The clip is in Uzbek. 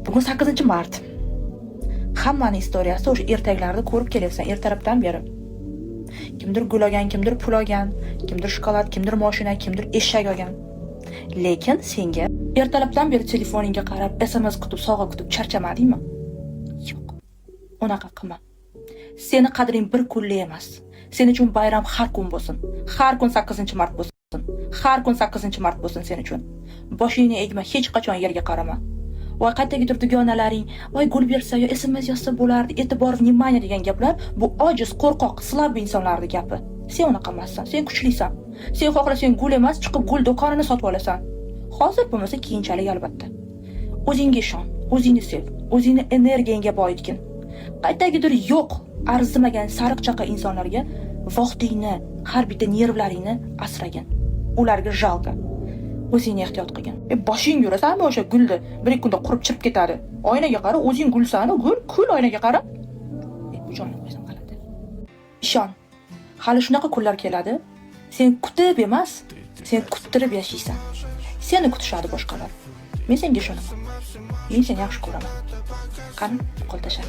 Bugun 8-mart. Hammaning istoriyasi o'sha ertaklarni ko'rib kelyapsan ertalabdan beri. Kimdir gul olgan, kimdir pul olgan, kimdir shokolad, kimdir mashina, kimdir eshak olgan. Lekin senga ertalabdan beri telefoningga qarab, SMS kutib, sovg'a kutib charchamadingmi? Yo'q. Unaqa qilma. Seni qadring bir kunlik emas. Sen uchun bayram har kun bo'lsin. Har kun 8-mart bo'lsin. Har kun 8-mart bo'lsin sen uchun. Boshingni egma, hech qachon yerga qarama. Voy qaytagidir dugonalaring, voy gul bersa yo SMS yozsa bo'lardi, e'tibor, vнимание degan gaplar bu ojiz, qo'rqoq, slab insonlarning gapi. Sen unaqa emassan, sen kuchlisan. Sen xohlasang gul emas, chiqib gul do'konini sotib olasan. Hozir bo'lmasa keyinchalik albatta. O'zingga ishon, o'zingni sev, o'zingni energiyangga boyitgin. Qaytagidir yo'q, arzimagan sariqchaqa insonlarga vaqtingni, har bitta nervlaringni asragin. Ularga jalqa. O'zingni ehtiyot qilgin. Boshing yurasanmi o'sha gulni bir kunda qurib chirib ketadi. Oynaga qara, o'zing gulsan, gul, kul oynaga qara. Bu jonni o'zim qaladi. Ishon. Hali shunaqa kunlar keladi. Sen kutib emas, sen kuttirib yashaysan. Seni kutishadi boshqalar. Men senga ishonaman. Men seni yaxshi ko'raman. Qani, qo'l tashla.